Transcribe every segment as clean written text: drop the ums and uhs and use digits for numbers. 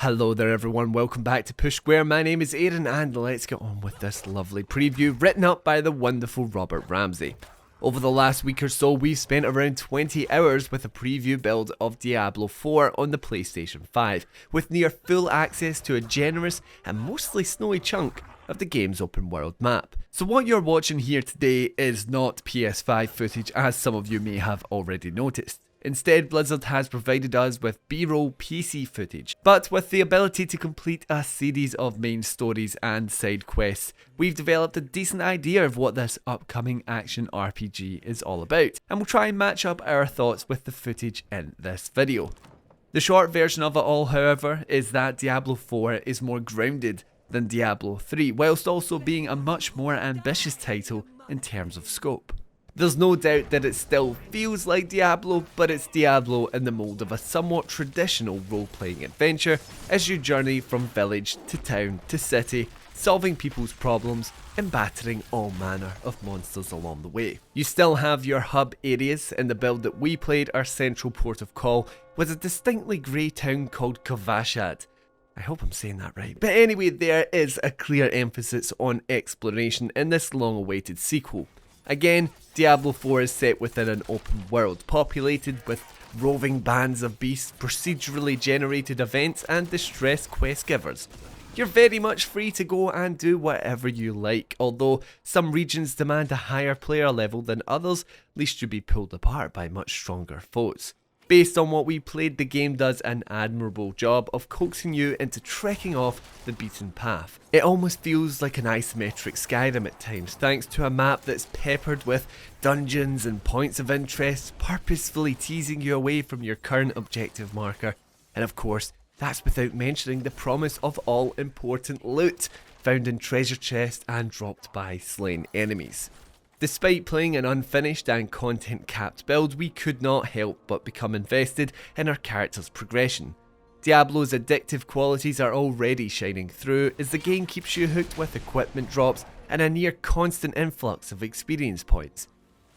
Hello there everyone, welcome back to Push Square. My name is Aaron and let's get on with this lovely preview written up by the wonderful Robert Ramsey. Over the last week or so, we've spent around 20 hours with a preview build of Diablo 4 on the PlayStation 5, with near full access to a generous and mostly snowy chunk of the game's open world map. So what you're watching here today is not PS5 footage, as some of you may have already noticed. Instead, Blizzard has provided us with B-roll PC footage, but with the ability to complete a series of main stories and side quests, we've developed a decent idea of what this upcoming action RPG is all about, and we'll try and match up our thoughts with the footage in this video. The short version of it all, however, is that Diablo 4 is more grounded than Diablo 3, whilst also being a much more ambitious title in terms of scope. There's no doubt that it still feels like Diablo, but it's Diablo in the mould of a somewhat traditional role-playing adventure as you journey from village to town to city, solving people's problems and battering all manner of monsters along the way. You still have your hub areas. In the build that we played, our central port of call was a distinctly grey town called Kavashad. I hope I'm saying that right. But anyway, there is a clear emphasis on exploration in this long-awaited sequel. Again, Diablo 4 is set within an open world, populated with roving bands of beasts, procedurally generated events, and distressed quest givers. You're very much free to go and do whatever you like, although some regions demand a higher player level than others, lest you be pulled apart by much stronger foes. Based on what we played, the game does an admirable job of coaxing you into trekking off the beaten path. It almost feels like an isometric Skyrim at times, thanks to a map that's peppered with dungeons and points of interest, purposefully teasing you away from your current objective marker. And of course, that's without mentioning the promise of all important loot, found in treasure chests and dropped by slain enemies. Despite playing an unfinished and content-capped build, we could not help but become invested in our character's progression. Diablo's addictive qualities are already shining through as the game keeps you hooked with equipment drops and a near constant influx of experience points.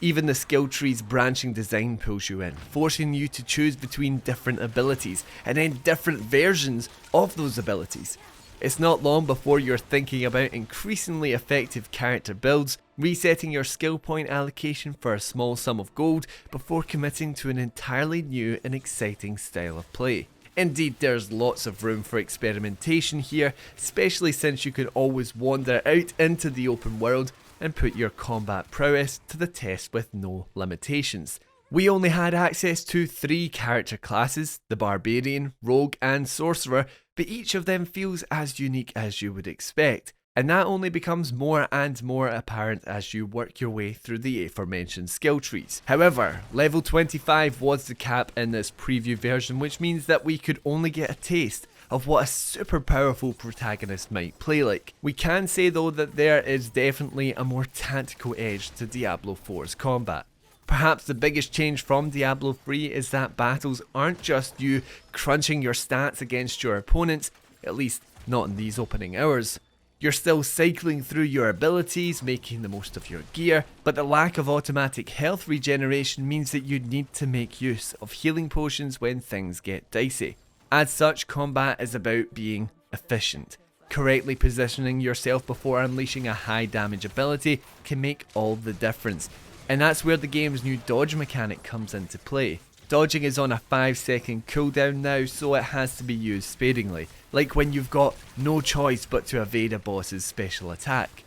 Even the skill tree's branching design pulls you in, forcing you to choose between different abilities and then different versions of those abilities. It's not long before you're thinking about increasingly effective character builds, resetting your skill point allocation for a small sum of gold before committing to an entirely new and exciting style of play. Indeed, there's lots of room for experimentation here, especially since you can always wander out into the open world and put your combat prowess to the test with no limitations. We only had access to 3 character classes, the Barbarian, Rogue and Sorcerer, but each of them feels as unique as you would expect, and that only becomes more and more apparent as you work your way through the aforementioned skill trees. However, level 25 was the cap in this preview version, which means that we could only get a taste of what a super powerful protagonist might play like. We can say though that there is definitely a more tactical edge to Diablo 4's combat. Perhaps the biggest change from Diablo 3 is that battles aren't just you crunching your stats against your opponents, at least not in these opening hours. You're still cycling through your abilities, making the most of your gear, but the lack of automatic health regeneration means that you need to make use of healing potions when things get dicey. As such, combat is about being efficient. Correctly positioning yourself before unleashing a high damage ability can make all the difference. And that's where the game's new dodge mechanic comes into play. Dodging is on a 5-second cooldown now, so it has to be used sparingly, like when you've got no choice but to evade a boss's special attack.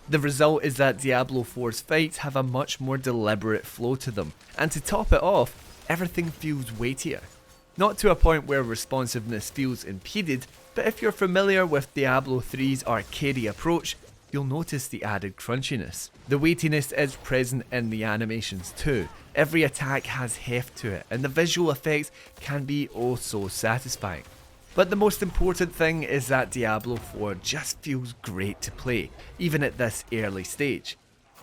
The result is that Diablo 4's fights have a much more deliberate flow to them, and to top it off, everything feels weightier. Not to a point where responsiveness feels impeded, but if you're familiar with Diablo 3's arcadey approach, you'll notice the added crunchiness. The weightiness is present in the animations too. Every attack has heft to it, and the visual effects can be oh so satisfying. But the most important thing is that Diablo 4 just feels great to play, even at this early stage.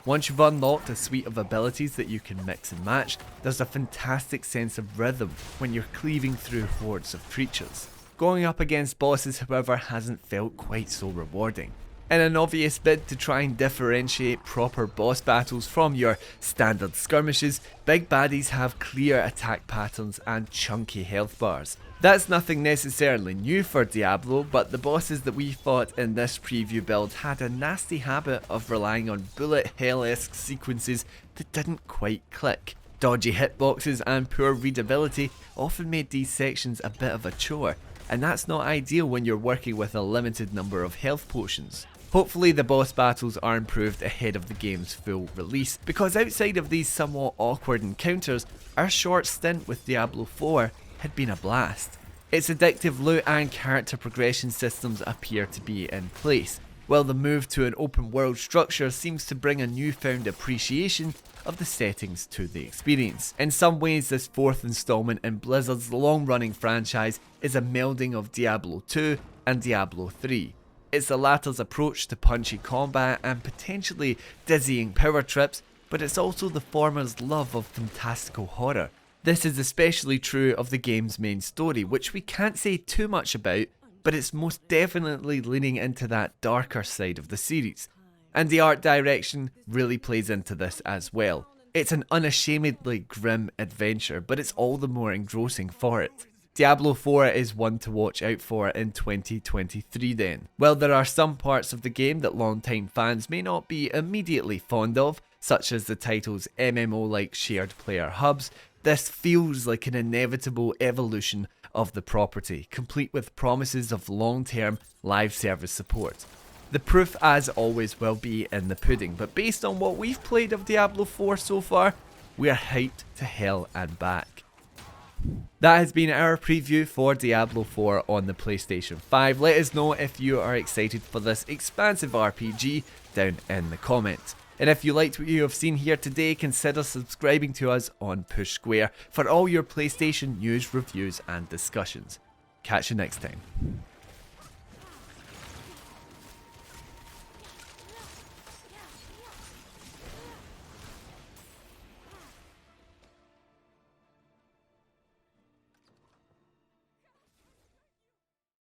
Once you've unlocked a suite of abilities that you can mix and match, there's a fantastic sense of rhythm when you're cleaving through hordes of creatures. Going up against bosses, however, hasn't felt quite so rewarding. In an obvious bid to try and differentiate proper boss battles from your standard skirmishes, big baddies have clear attack patterns and chunky health bars. That's nothing necessarily new for Diablo, but the bosses that we fought in this preview build had a nasty habit of relying on bullet hell-esque sequences that didn't quite click. Dodgy hitboxes and poor readability often made these sections a bit of a chore, and that's not ideal when you're working with a limited number of health potions. Hopefully the boss battles are improved ahead of the game's full release, because outside of these somewhat awkward encounters, our short stint with Diablo 4 had been a blast. Its addictive loot and character progression systems appear to be in place, while the move to an open world structure seems to bring a newfound appreciation of the settings to the experience. In some ways, this fourth installment in Blizzard's long-running franchise is a melding of Diablo 2 and Diablo 3. It's the latter's approach to punchy combat and potentially dizzying power trips, but it's also the former's love of fantastical horror. This is especially true of the game's main story, which we can't say too much about, but it's most definitely leaning into that darker side of the series. And the art direction really plays into this as well. It's an unashamedly grim adventure, but it's all the more engrossing for it. Diablo 4 is one to watch out for in 2023 then. While there are some parts of the game that long-time fans may not be immediately fond of, such as the title's MMO-like shared player hubs, this feels like an inevitable evolution of the property, complete with promises of long-term live service support. The proof, as always, will be in the pudding, but based on what we've played of Diablo 4 so far, we are hyped to hell and back. That has been our preview for Diablo 4 on the PlayStation 5. Let us know if you are excited for this expansive RPG down in the comments. And if you liked what you have seen here today, consider subscribing to us on Push Square for all your PlayStation news, reviews and discussions. Catch you next time.